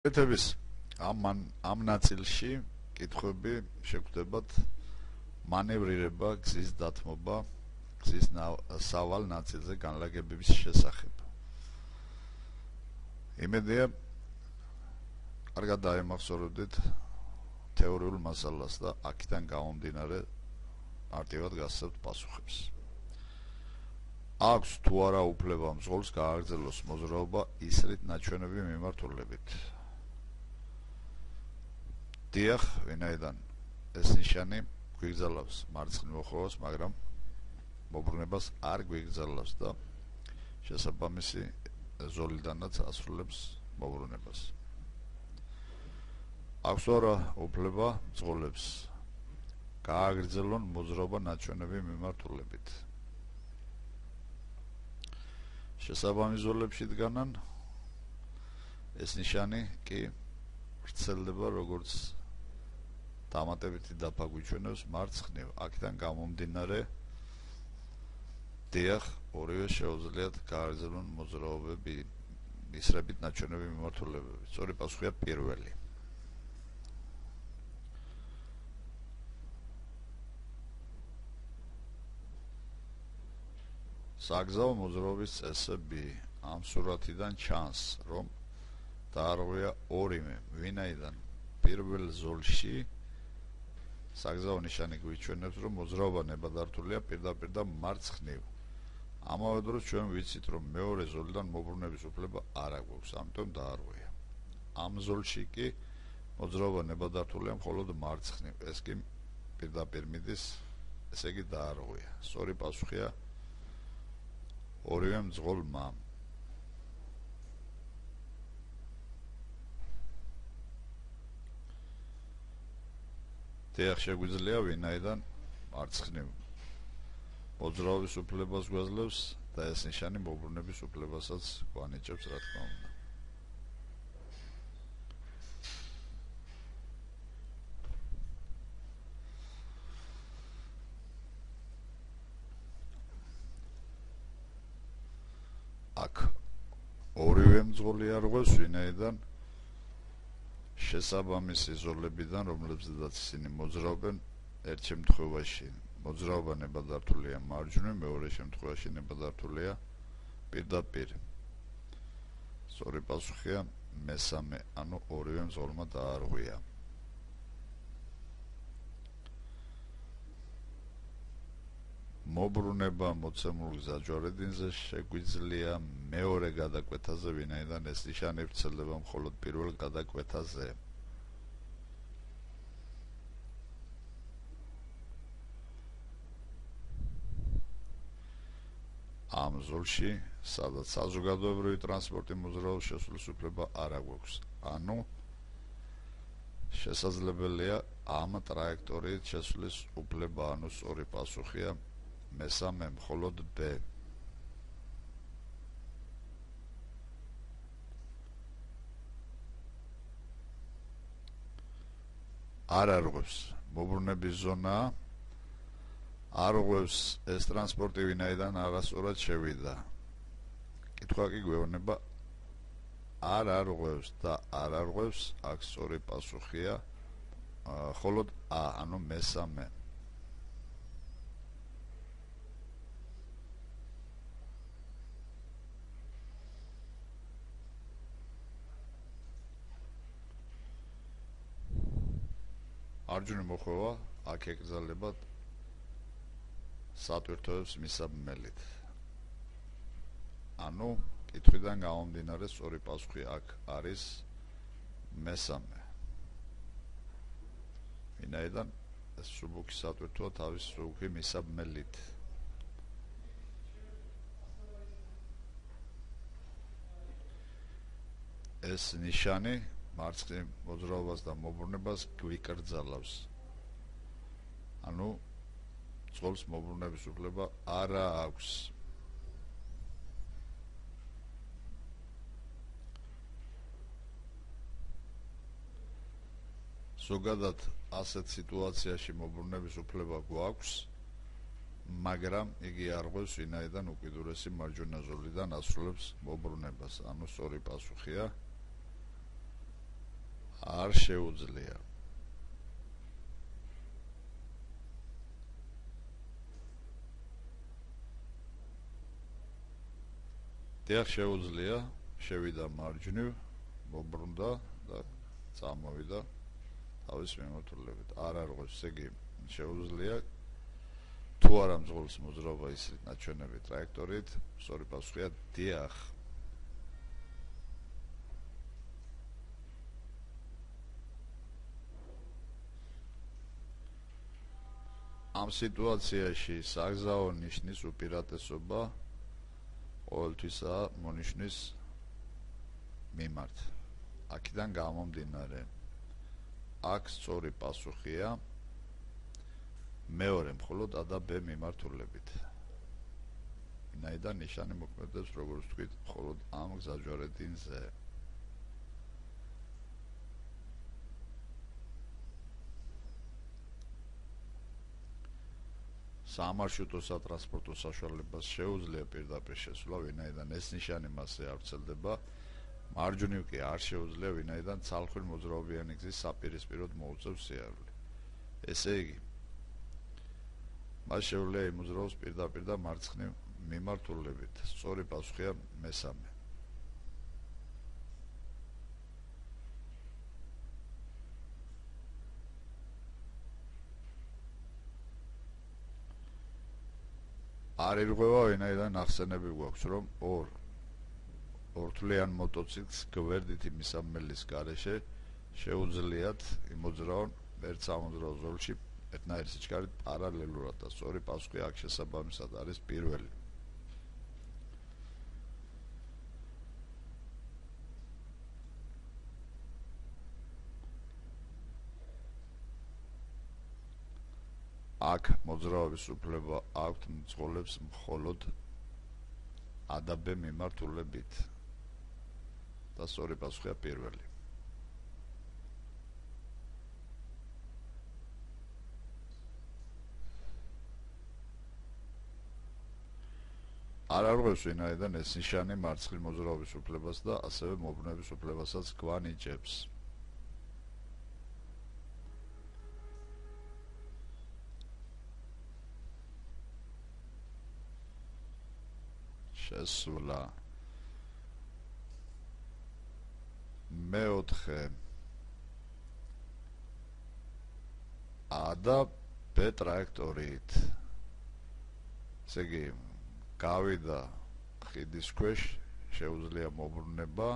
ეთების ამ ნაწილში კითხვები შეგვხვდებათ მანევრირება, გზის დათმობა, გზის სავალ ნაწილზე განლაგებების შესახებ. იმედია კარგად დაემახსოვრებდით თეორიულ მასალას და აქედან გამომდინარე მარტივად გასცემთ პასუხებს. აქვს თუ არა უფლება მძღოლს გააგრძელოს მოძრაობა ისრით ნაჩვენები მიმართულებით? დიახ, ვინაიდან ეს ნიშანი გვიგზავნოს მარცხნივ მოხოვას, მაგრამ მობრუნებას არ გვიგზავნოს და შესაბამისი ზოლიდანაც ასრულებს მობრუნებას. აქვს თუ არა უფლება მძღოლებს გააგრძელონ მოძრაობა ნაჩვენები მიმართულებით? შესაბამის ზოლებში დგანან, ეს ნიშანი კი ვრცელდება როგორც დამატებითი დაფა გვიჩვენებს მარცხნივ. აქედან გამომდინარე, დიახ, ორივე შეუძლიათ გააგრძელონ მოძრაობები ისრებით ნაჩვენები მიმართულებებით. სწორი პასუხია პირველი. საგზაო მოძრაობის წესები. ამ სურათიდან ჩანს, რომ დაარღვია ორივე, ვინაიდან პირველ ზოლში საგზაო ნიშანი გვიჩვენებს, რომ მოძრაობა ნებადართულია პირდაპირ და მარცხნივ. ამავე დროს ჩვენ ვიცით, რომ მეორე ზოლიდან მობრუნების უფლება არ აქვს, ამიტომ დაარღვია. ამ ზოლში კი მოძრაობა ნებადართულია მხოლოდ მარცხნივ, ეს კი პირდაპირ მიდის, ესე იგი დაარღვია. სწორი პასუხია ორივე მძღოლმა. დიახ, შეგვიძლია, ვინაიდან მარცხნივ მოძრაობის უფლებას გვაძლევს და ეს ნიშანი მობრუნების უფლებასაც გვანიჭებს, რა თქმა უნდა. აქ ორივე მძღოლი არღვევს, ვინაიდან შესაბამისი ზოლებიდან, რომლებზედაც ისინი მოძრაობენ, ერთ შემთხვევაში მოძრაობა ნებადართულია მარჯვნივ, მეორე შემთხვევაში ნებადართულია პირდაპირ. სწორი პასუხია მესამე, ანუ ორივე მძღოლმა დაარღვია. მობრუნება მოცემულ გზაჯვარედინზე შეგვიძლია მეორე გადაკვეთაზე, ვინაიდან ეს ნიშანი ვრცელდება მხოლოდ პირველ გადაკვეთაზე. ამ ზოლში, სადაც საზოგადოებრივი ტრანსპორტი მოძრაობს, შესვლის უფლება არ აქვს. ანუ შესაძლებელია ამ ტრაექტორიით შესვლის უფლება, ანუ სწორი პასუხია მესამე, მხოლოდ B. არ არღვევს მობრუნების ზონაა, არღვევს ეს ტრანსპორტი, ვინაიდან არასწორად შევიდა. კითხვა კი გვეუბნება არ არღვევს და არ არღვევს, აქ სწორი პასუხია მხოლოდ A, ანუ მესამე. მარჯვნივ მოხვევა აქ ეკრძალებათ სატვირთოებს მისაბმელით. ანუ კითხვიდან გამომდინარე, სწორი პასუხი აქ არის მესამე. ვინაიდან ეს სუბუქი სატვირთოა თავის სუბუქი მისაბმელით. ეს ნიშანი მარცხნივ მოძრაობას და მობრუნებას გვიკრძალავს. ანუ მძღოლს მობრუნების უფლება არა აქვს. ზოგადად ასეთ სიტუაციაში მობრუნების უფლება გვაქვს, მაგრამ იგი არღვევს, ვინაიდან უკიდურესი მარჯვენა ზოლიდან ასრულებს მობრუნებას. ანუ სწორი პასუხია არ შეუძლია. დიახ, შეუძლია, შევიდა მარჯვნივ, მობრუნდა და წამოვიდა თავის მიმართულებით. არ არღოს, ესე იგი შეუძლია თუ არა მძღოლს მოძრაობა ისეთ ნაჩვენები ტრაექტორით, სწორი პასუხია დიახ. ამ სიტუაციაში საგზაო ნიშნის უპირატესობა ყოველთვისაა მონიშნის მიმართ. აქედან გამომდინარე, აქ სწორი პასუხია მეორე მხოლოდ A და B მიმართულებით. ვინაიდან ნიშანი მოქმედებს, როგორც ვთქვით, მხოლოდ ამ გზაჯვარედინზე. სამარშრუტო სატრანსპორტო საშუალებას შეუძლია პირდაპირ შესვლა, ვინაიდან ეს ნიშანი მასზე არ ვრცელდება. მარჯვნივ კი არ შეუძლია, ვინაიდან ცალხვი მოძრაობიანი გზის საპირისპიროდ მოუწევს სიარული. ესე იგი, მას შეუძლია იმოძრაოს პირდაპირ და მარცხნივ მიმართულებით. სწორი პასუხია მესამე. არ ირღვევა, ვინაიდან ახსენები გვაქვს, რომ ორთვლიან მოტოციკლს გვერდითი მისამმელის გარეშე შეუძლიათ იმოძრაონ ერთ სამოძრაო ზოლში ერთნაირი სიჩქარით პარალელურად და სწორი პასუხი აქ შესაბამისად არის პირველი. აქ მოძრაობის უფლება აქვთ მძღოლებს მხოლოდ A და B მიმართულებით და სწორი პასუხია პირველი. არ არღვევს, ვინაიდან ეს ნიშანი მარცხნივ მოძრაობის უფლებას და ასევე მობრუნების უფლებასაც გვანიჭებს. შესვლა მეოთხე A და B ტრაექტორით. ესე იგი, გავიდა ხიდის ქვეშ, შეუძლია მობრუნება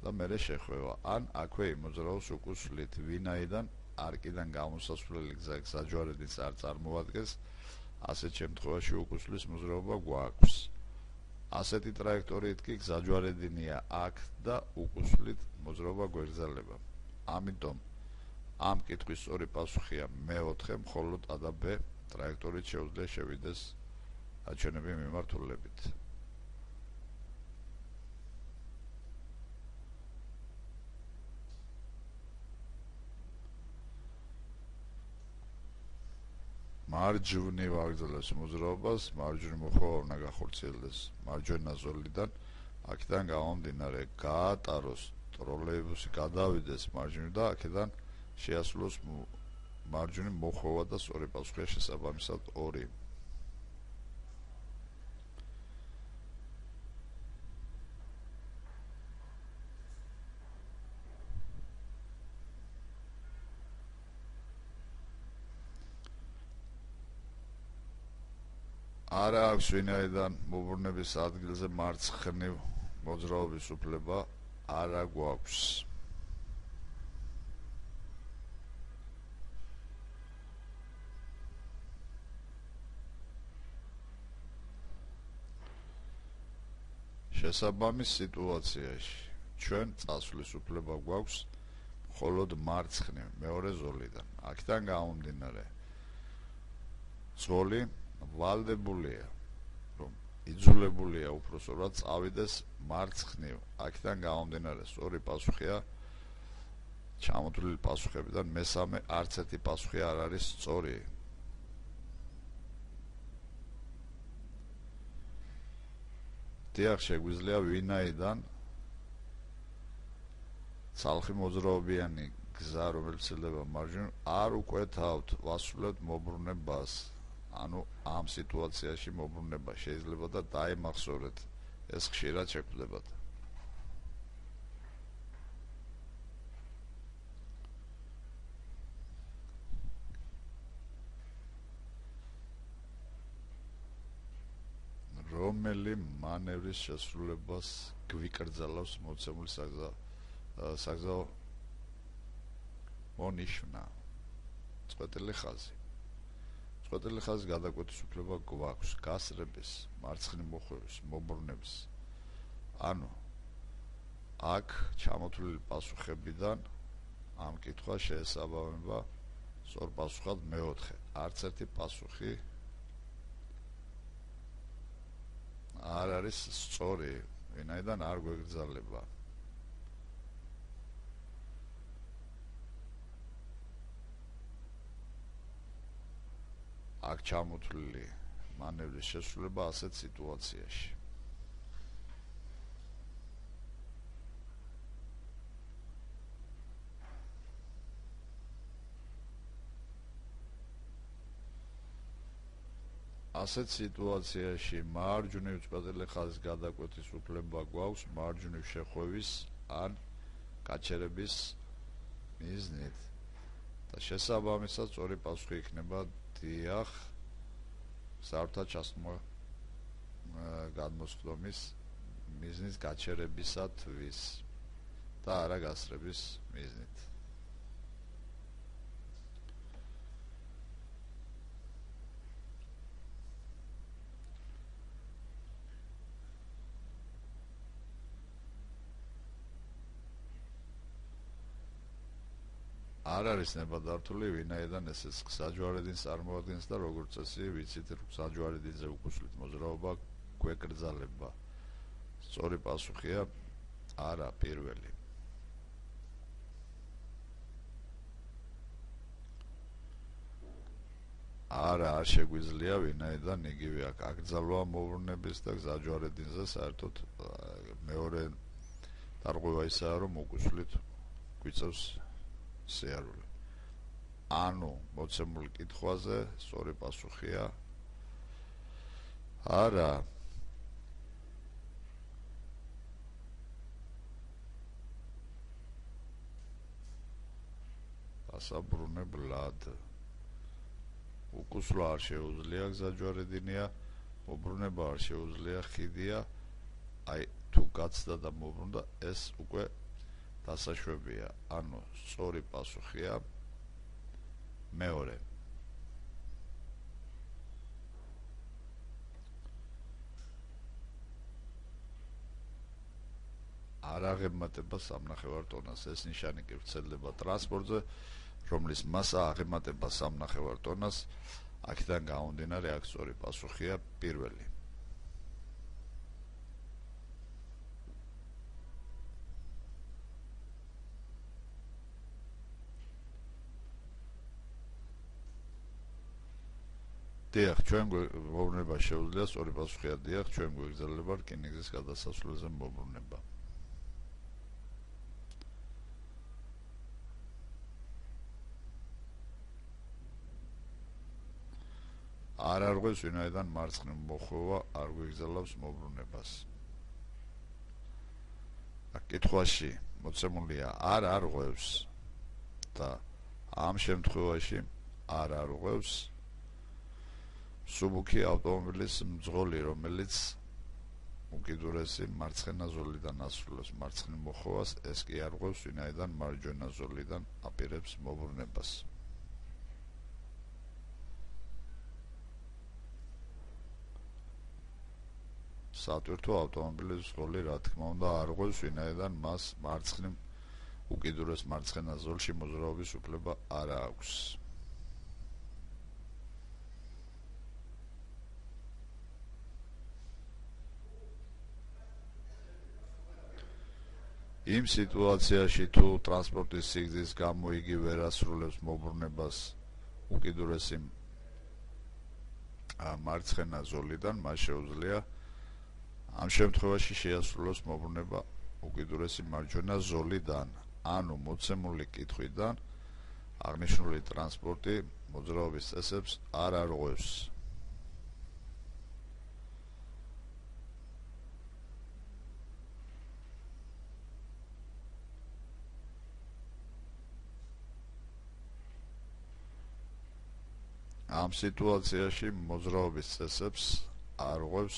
და მერე შეხვევა. ან აქვე იმოძრაოს უკუსვლით, ვინაიდან არკიდან გამოსასვლელი გზა გზაჯვარედინს არ წარმოადგენს, ასეთ შემთხვევაში უკუსვლის მოძრაობა გვაქვს. ასეთი ტრაექტორით კი გზაჯვარედინია აქ და უკუსვლით მოძრაობა გვეგრძელება. ამიტომ ამ კითხვის სწორი პასუხია მეოთხე, მხოლოდ A და B ტრაექტორით შეუძლია შევიდეს ნაჩვენები მიმართულებით. მარჯვნივ აგრძელებს მოძრაობას, მარჯვნივ მოხვევა უნდა გახორციელდეს მარჯვენა ზოლიდან, აქედან გამომდინარე გაატაროს ტროლეიბუსი, გადავიდეს მარჯვნივ და აქედან შეასრულოს მარჯვნივ მოხვევა და სწორი პასუხია შესაბამისად 2. არა აქვს, ვინაიდან მობრუნების ადგილზე მარცხნივ მოძრაობის უფლება არა გვაქვს. შესაბამის სიტუაციაში ჩვენ წასვლის უფლება გვაქვს მხოლოდ მარცხნივ მეორე ზოლიდან. აქედან გამომდინარე, ზოლი ვალდებულია, რომ იძულებულია უпроსორად წავიდეს მარცხნივ. აქედან გამომდინარე, სწორი პასუხია ჩამოთვლილი პასუხებიდან მესამე, არც ერთი პასუხი არ არის სწორი. დიახ, შეგვიძლია ვინაიდან ცალხი მოძრაობიანი გზა, რომელიც ელება მარჯვნივ, არ უკვეთავთ ვასრულებთ მოbrunებას. ანუ ამ სიტუაციაში მოbrunება შეიძლება და დაიმახსოვრეთ. ეს ხშირად შეგვხვდებათ. რომელი მანევრის შესრულებას გვიკრძალავს მოცემული საგზაო მონიშნა. წყვეტილი ხაზი. წყვეტილი ხაზის გადაკვეთის უფლება გვაქვს გასრების, მარცხნივ მოხვევის, მოbrunების. ანუ აქ ჩამოთვლილი პასუხებიდან ამ კითხვას შეესაბამება სწორ პასუხად მეოთხე. არც ერთი პასუხი არ არის სწორი, ვინაიდან არ გვეგრძალება. აქ ჩამოთვლილი მანევრის შესრულება ასეთ სიტუაციაში. ასეთ სიტუაციაში მარჯვნივ წყვეტილი ხაზის გადაკვეთის უფლება გვაქვს მარჯვნივ შეხვევის ან გაჩერების მიზნით. და შესაბამისად სწორი პასუხი იქნება დიახ, საერთოდ ჩასწმა გადმოსხდომის მიზნის გაჩერებისათვის და არა გასრების მიზნით. არ არის ნებადართული, ვინაიდან ეს საჯვარედინს წარმოადგენს და როგორც წესი ვიცით, საჯვარედინზე უკუსლით მოძრაობა გვეკრძალება. სწორი პასუხია არა, პირველი. არა, არ შეგვიძლია, ვინაიდან იგივე აქ აკრძალვა მოbrunების და საჯვარედინზე საერთოდ მეორე დარღვევა ისაა, რომ უკუსლით გვიწევს სიარული. ანუ მოცემულ კითხვაზე სწორი პასუხია არა. დასაბრუნებლად უკუსლა არ შეუძლია გზაჯვარედინია, მოbrunება არ შეუძლია ხიდია. აი თუ გაცდა და მოbrunდა, ეს უკვე დასაშვებია. ანუ სწორი პასუხია მეორე. არ აღემატება სამნახევარ ტონას. ეს ნიშანი კი ვრცელდება ტრანსპორტზე, რომლის მასა აღემატება სამნახევარ ტონას. აქედან გამომდინარე, აქ სწორი პასუხია პირველი. დიახ, ჩვენ მოbrunება შეუძლია, სწორი პასუხია დიახ, ჩვენ გვეგრძელება რკინიგზის გადასასვლელზე მოbrunება. არ არღვევს, ვინაიდან მარცხნივ მოხვევა არ გვეგრძელავს მოbrunებას. აქ კითხვაში მოცემულია არ არღვევს და ამ შემთხვევაში არ არღვევს სუბუქი ავტომობილის მძღოლი, რომელიც უკიდურესი მარცხენა ზოლიდან ასრულებს მარცხნივ მოხვევას, ეს კი არღვევს, ვინაიდან მარჯვენა ზოლიდან აპირებს მოbrunებას. სატვირთო ავტომობილის მძღოლი, რა თქმა უნდა, არღვევს, ვინაიდან მას მარცხნივ უკიდურეს მარცხენა ზოლში მოძრაობის უფლება არ აქვს. იმ სიტუაციაში თუ ტრანსპორტის სიგრძის გამო იგი ვერ ასრულებს მოbrunებას უკიდურესი მარცხენა ზოლიდან, მას შეუძლია ამ შემთხვევაში შეასრულოს მოbrunება უკიდურესი მარჯვენა ზოლიდან. ანუ მოცემული კითხვიდან აღნიშნული ტრანსპორტი მოძრაობის წესებს არ არღვევს. ამ სიტუაციაში მოძრაობის წესებს არღვევს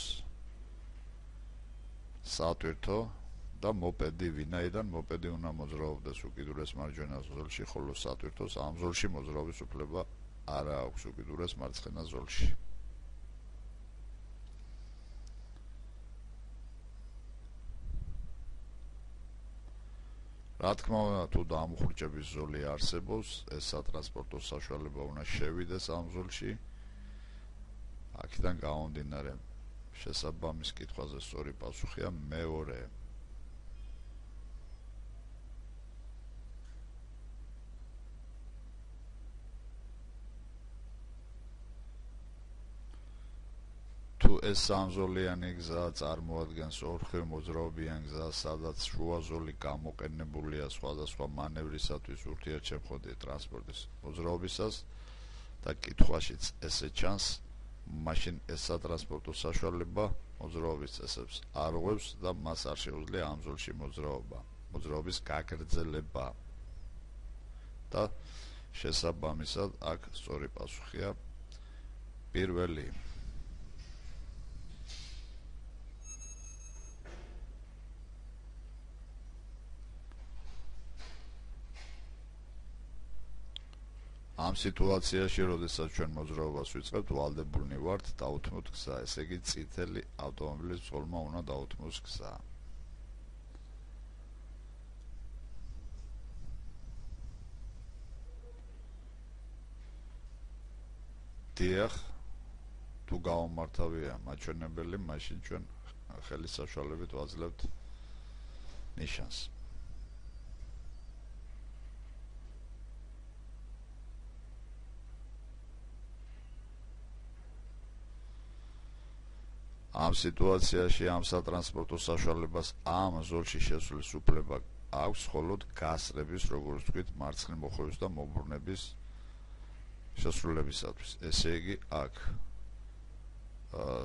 სატვირთო და მოპედი, ვინაიდან მოპედი უნდა მოძრაობდეს უკიდურეს მარჯვენა ზოლში, ხოლო სატვირთოს ამ ზოლში მოძრაობის უფლება არ აქვს უკიდურეს მარცხენა ზოლში. რა თქმა უნდა, თუ დამუხრჩების ზოლი არსებობს, ეს სატრანსპორტო საშუალება უნდა შევიდეს ამ ზოლში. აქედან გამომდინარე, შესაბამის კითხვაზე სწორი პასუხია მეორე. თუ ეს სამზოლიანი გზა წარმოადგენს ორხევ მოძრაობიან გზას, სადაც შუა ზოლი გამოყენებულია სხვადასხვა მანევრისათვის ურთიერთშემოქმედი ტრანსპორტის მოძრაობისას და კითხვაშიც ესე ჩანს, მაშინ ეს სატრანსპორტო საშუალება მოძრაობის წესებს არღვევს და მას არ შეუძლია ამ ზოლში მოძრაობის გაგრძელება. და შესაბამისად აქ სწორი პასუხია პირველი. ამ სიტუაციაში, როდესაც ჩვენ მოძრაობას ვიწყებთ, ვალდებულნი ვართ დავუთმოთ გზა, ესე იგი წითელი ავტომობილის მძღოლმა უნდა დაუთმოს გზა. დიახ, თუ გამომართავია მაჩვენებელი, მაშინ ჩვენ ხელის საშუალებით ვაძლევთ ნიშანს. ამ სიტუაციაში ამ სატრანსპორტო საშუალებას ამ ზოლში შესვლის უფლება აქვს მხოლოდ გასწრების, როგორც ვთქვით, მარცხნივ მოხვევის და მობრუნების შესრულებისათვის. ესე იგი, აქ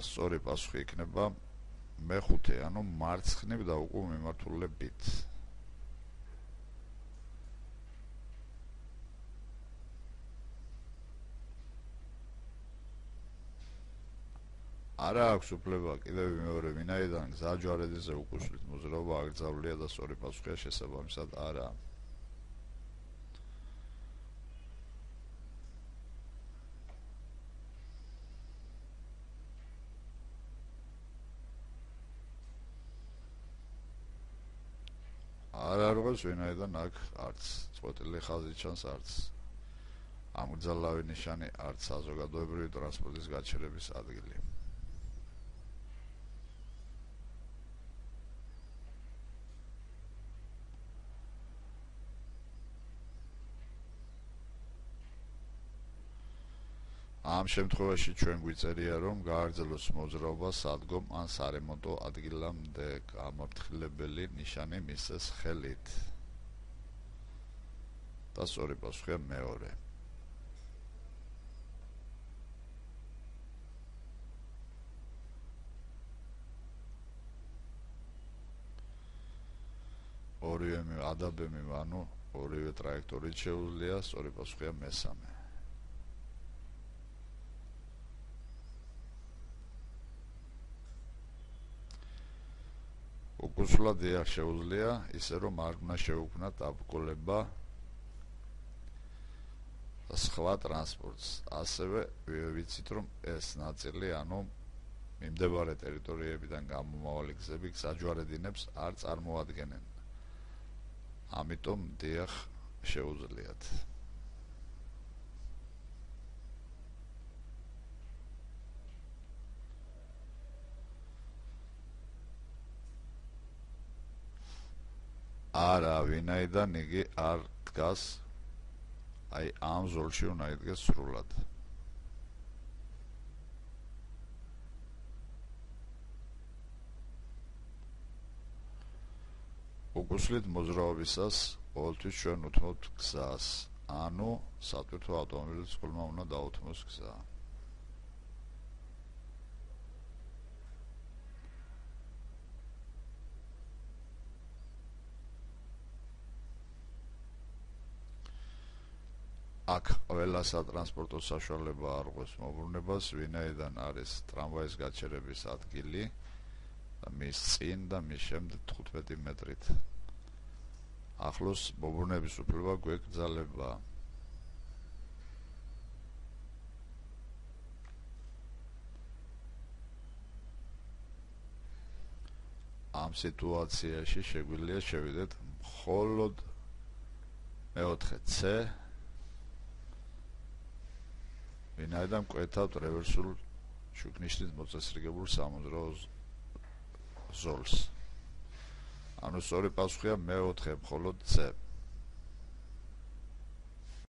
სწორი პასუხი იქნება მეხუთე, ანუ მარცხნივ და უკუ მიმართულებით. არა აქვს უფლება კიდევ მეორე, ვინაიდან გზაჯვარედინზე უკუსვლით მოძრაობა აკრძალულია და სწორი პასუხია შესაბამისად არა. არ არღვევს, ვინაიდან აქ არც წყვეტილი ხაზი ჩანს, არც ამგზალავი ნიშანი, არც საზოგადოებრივი ტრანსპორტის გაჩერების ადგილი. ამ შემთხვევაში ჩვენ გვიწერია, რომ გააგრძელოს მოძრაობა სადგომ ან სარემონტო ადგილამდე, გამორთხილებელი ნიშანი მისცეს ხელით. და სწორი პასუხია მეორე. ორივე ადაბემი, ანუ ორივე ტრაექტორით შეუძლია, სწორი პასუხია მესამე. უკუსვლა დიახ შეუძლია, ისე რომ არ უნდა შეუქმნათ დაბრკოლება სხვა ტრანსპორტს. ასევე ვიცით, რომ ეს ნაწილი, ანუ მიმდებარე ტერიტორიებიდან გამომავალი გზები გზაჯვარედინებს არ წარმოადგენენ. ამიტომ დიახ შეუძლიათ. არა, ვინაიდან იგი არ დგას, აი ამ ზოლში უნდა იდგეს სრულად. უკუსლით მოძრაობისას ყოველთვის ჩვენ უთმობთ გზას, ანუ სატვირთო ავტომობილის წყვილმა უნდა დაუთმოს გზა. აქ ყველა სატრანსპორტო საშუალება არ ღვევს მობრუნებას, ვინაიდან არის ტრამვაის გაჩერების ადგილი და მის წინ და მის შემდეგ 15 მეტრით. ახლოს მობრუნების უფლება გვეკრძალება. ამ სიტუაციაში შეგვიძლია შევიდეთ მხოლოდ მეოთხე C, ვინაიდან გვკვეთავთ რევერსულ შუქნიშნით მოწესრიგებულ სამოძრაო ზოლს. ანუ სწორი პასუხია მეოთხე მხოლოდ C.